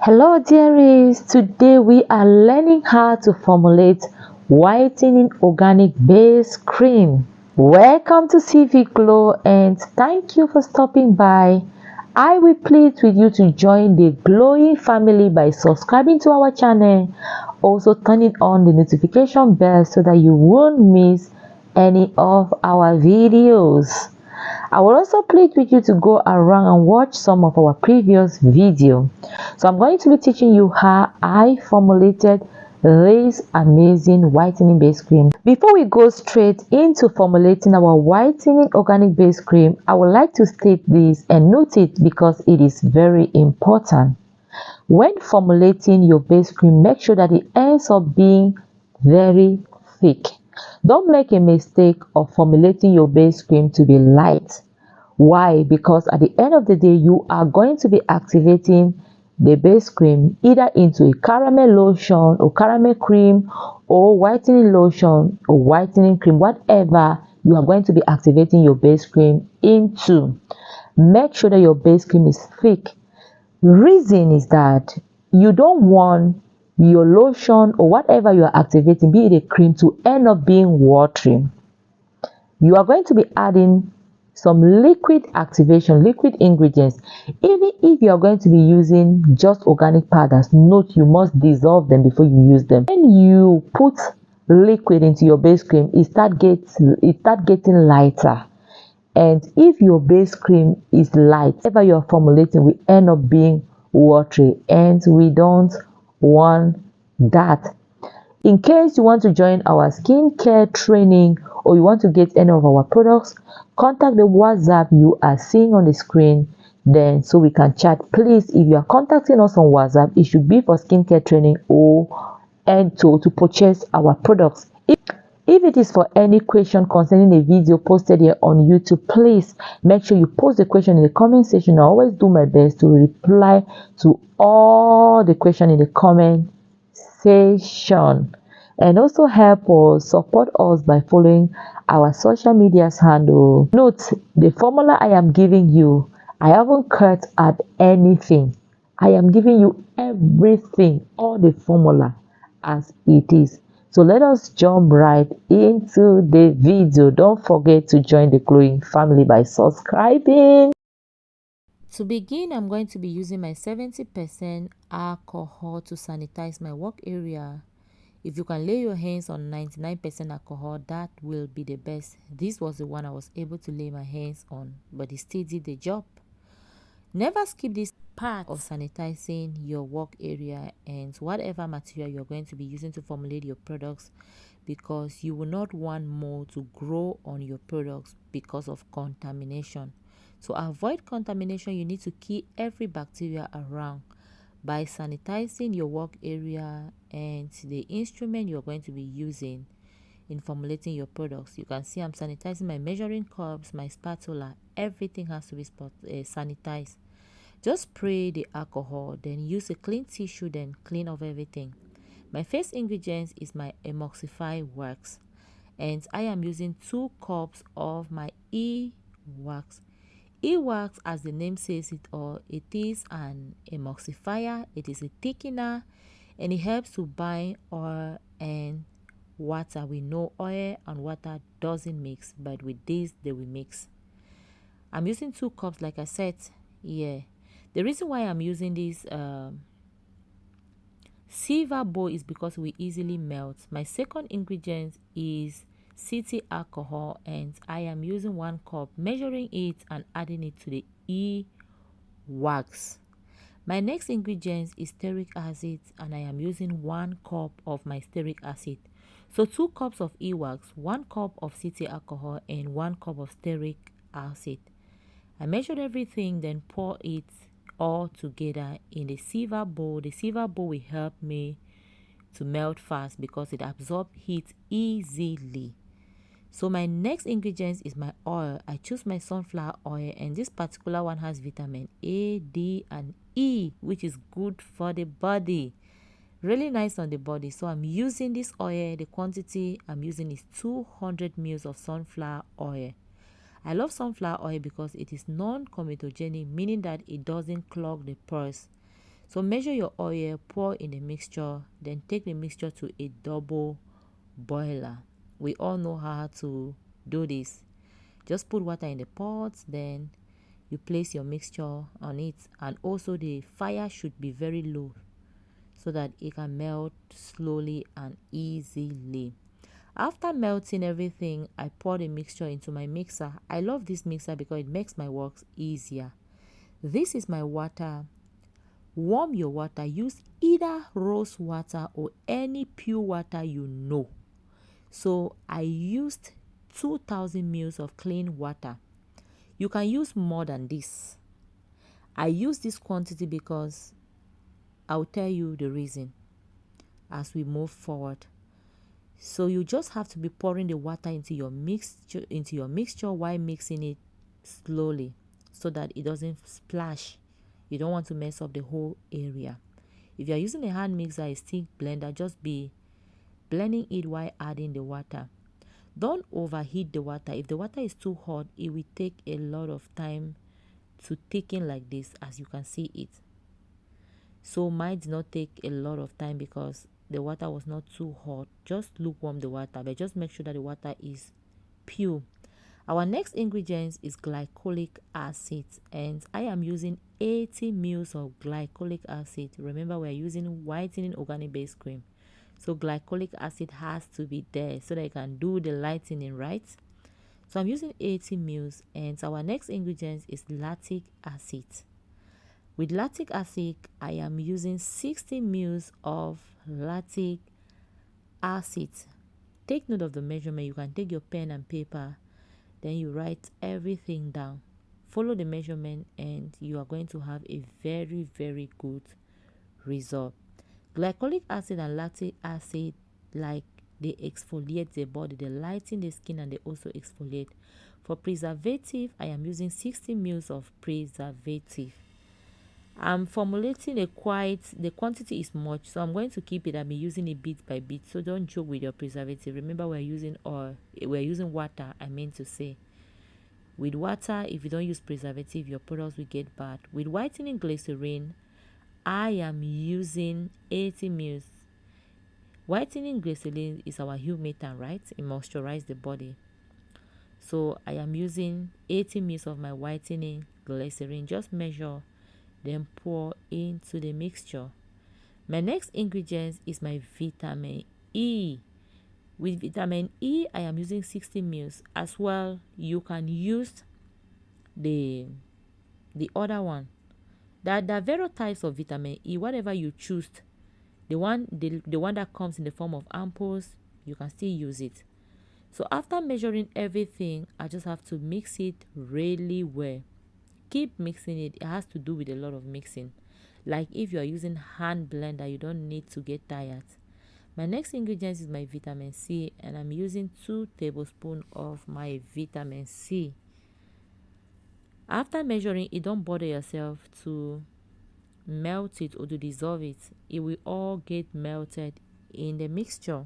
Hello dearies, today we are learning how to formulate whitening organic base cream. Welcome to CV Glow and thank you for stopping by. I will plead with you to join the glowing family by subscribing to our channel, also turning on the notification bell so that you won't miss any of our videos. I will also plead with you to go around and watch some of our previous video. So I'm going to be teaching you how I formulated this amazing whitening base cream. Before we go straight into formulating our whitening organic base cream, I would like to state this and note it because it is very important. When formulating your base cream, make sure that it ends up being very thick. Don't make a mistake of formulating your base cream to be light. Why? Because at the end of the day, you are going to be activating the base cream either into a caramel lotion or caramel cream or whitening lotion or whitening cream, whatever you are going to be activating your base cream into. Make sure that your base cream is thick. Reason is that you don't want your lotion or whatever you are activating, be it a cream, to end up being watery. You are going to be adding some liquid activation, liquid ingredients. Even if you are going to be using just organic powders, note you must dissolve them before you use them. When you put liquid into your base cream, it start getting lighter. And if your base cream is light, whatever you are formulating will end up being watery, and we don't want that. In case you want to join our skincare training or you want to get any of our products, contact the WhatsApp you are seeing on the screen then so we can chat. Please, if you are contacting us on WhatsApp, it should be for skincare training or to purchase our products. If it is for any question concerning a video posted here on YouTube, please make sure you post the question in the comment section. I always do my best to reply to all the questions in the comment section. And also help us support us by following our social medias handle. Note, the formula I am giving you, I haven't cut out anything. I am giving you everything, all the formula as it is. So let us jump right into the video. Don't forget to join the glowing family by subscribing. To begin, I'm going to be using my 70% alcohol to sanitize my work area. If you can lay your hands on 99% alcohol, that will be the best. This was the one I was able to lay my hands on, but it still did the job. Never skip this part of sanitizing your work area and whatever material you're going to be using to formulate your products, because you will not want mold to grow on your products because of contamination. To avoid contamination, you need to kill every bacteria around by sanitizing your work area and the instrument you're going to be using in formulating your products. You can see I'm sanitizing my measuring cups, my spatula, everything has to be sanitized. Just spray the alcohol, then use a clean tissue, then clean off everything. My first ingredient is my emulsify wax, and I am using 2 cups of my e-wax. E-wax, as the name says it all, it is an emulsifier, it is a thickener, and it helps to bind oil and water. We know oil and water doesn't mix, but with this they will mix. I'm using 2 cups like I said. Yeah, the reason why I'm using this silver bowl is because we easily melt. My second ingredient is city alcohol, and I am using 1 cup, measuring it and adding it to the e-wax. My next ingredient is stearic acid, and I am using 1 cup of my stearic acid. So 2 cups of e-wax, 1 cup of city alcohol, and 1 cup of stearic acid. I measured everything, then pour it all together in the silver bowl. The silver bowl will help me to melt fast because it absorbs heat easily. So my next ingredient is my oil. I choose my sunflower oil, and this particular one has vitamin A, D, and E, which is good for the body. Really nice on the body. So I'm using this oil. The quantity I'm using is 200 ml of sunflower oil. I love sunflower oil because it is non-comedogenic, meaning that it doesn't clog the pores. So measure your oil, pour in the mixture, then take the mixture to a double boiler. We all know how to do this. Just put water in the pot, then you place your mixture on it, and also the fire should be very low so that it can melt slowly and easily. After melting everything, I pour the mixture into my mixer. I love this mixer because it makes my work easier. This is my water. Warm your water. Use either rose water or any pure water you know. So I used 2000 ml of clean water. You can use more than this. I use this quantity because I'll tell you the reason as we move forward. So you just have to be pouring the water into your mixture while mixing it slowly so that it doesn't splash. You don't want to mess up the whole area. If you are using a hand mixer, a stick blender, just be blending it while adding the water. Don't overheat the water. If the water is too hot, it will take a lot of time to thicken like this, as you can see it. So mine did not take a lot of time because the water was not too hot. Just lukewarm the water, but just make sure that the water is pure. Our next ingredient is glycolic acid, and I am using 80 ml of glycolic acid. Remember, we are using whitening organic base cream, so glycolic acid has to be there so that it can do the lightening, right? So I'm using 80 ml, and our next ingredient is lactic acid. With lactic acid, I am using 60 ml of lactic acid. Take note of the measurement. You can take your pen and paper, then you write everything down. Follow the measurement and you are going to have a very, very good result. Glycolic acid and lactic acid, like, they exfoliate the body, they lighten the skin, and they also exfoliate. For preservative, I am using 60 ml of preservative. I'm formulating the quantity is much, so I'm going to keep it. I'm using it bit by bit, so don't joke with your preservative. Remember, we're using oil, we're using water, I meant to say. With water, if you don't use preservative, your products will get bad. With whitening glycerin, I am using 80 ml. Whitening glycerin is our humectant, right? It moisturizes the body. So I am using 80 ml of my whitening glycerin. Just measure, then pour into the mixture. My next ingredient is my vitamin E. With vitamin E, I am using 60 ml. As well, you can use the other one. There are various types of vitamin E, whatever you choose. The one that comes in the form of ampoules, you can still use it. So after measuring everything, I just have to mix it really well. Keep mixing it. It has to do with a lot of mixing. Like if you are using hand blender, you don't need to get tired. My next ingredient is my vitamin C, and I'm using 2 tablespoons of my vitamin C. After measuring it, don't bother yourself to melt it or to dissolve it. It will all get melted in the mixture.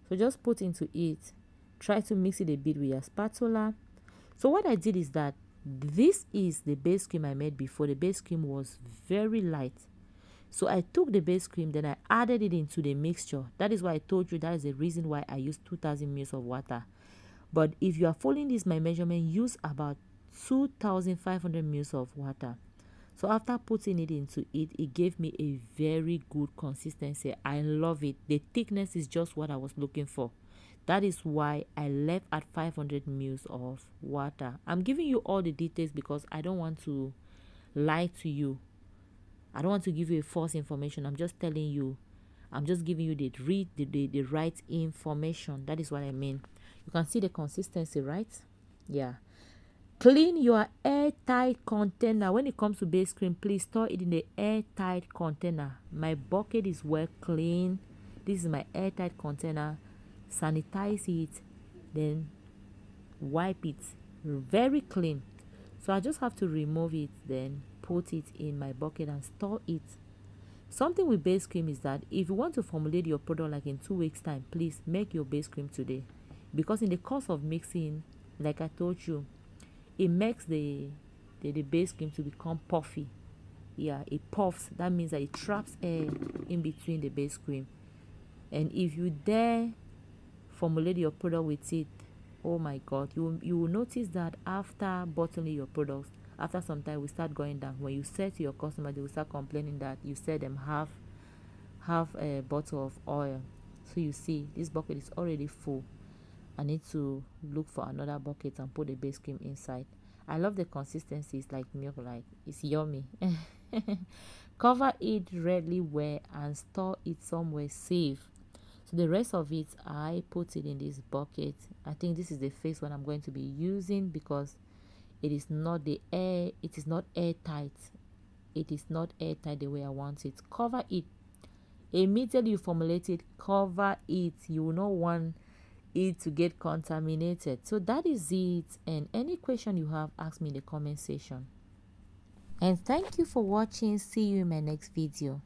So just put into it. Try to mix it a bit with your spatula. So what I did is that this is the base cream I made before. The base cream was very light. So I took the base cream, then I added it into the mixture. That is why I told you that is the reason why I used 2000 ml of water. But if you are following this, my measurement, use about 2500 ml of water. So after putting it into it, it gave me a very good consistency. I love it. The thickness is just what I was looking for. That is why I left at 500 ml of water. I'm giving you all the details because I don't want to lie to you. I don't want to give you a false information. I'm just telling you. I'm just giving you the right information. That is what I mean. You can see the consistency, right? Yeah. Clean your airtight container. When it comes to base cream, please store it in the airtight container. My bucket is well clean. This is my airtight container. Sanitize it, then wipe it very clean. So I just have to remove it, then put it in my bucket and store it. Something with base cream is that if you want to formulate your product like in 2 weeks time, please make your base cream today, because in the course of mixing, like I told you, it makes the base cream to become puffy. yeah, it puffs. That means that it traps air in between the base cream. And if you dare formulate your product with it, oh my god, you will notice that after bottling your products, after some time we start going down. When you say to your customer, they will start complaining that you said them half a bottle of oil. So you see, this bucket is already full. I need to look for another bucket and put the base cream inside. I love the consistency. It's like milk, like it's yummy. Cover it really well and store it somewhere safe. So the rest of it, I put it in this bucket. I think this is the first one I'm going to be using because it is not airtight. It is not airtight the way I want it. Cover it. Immediately you formulate it, cover it. You will not want it to get contaminated. So that is it. And any question you have, ask me in the comment section. And thank you for watching. See you in my next video.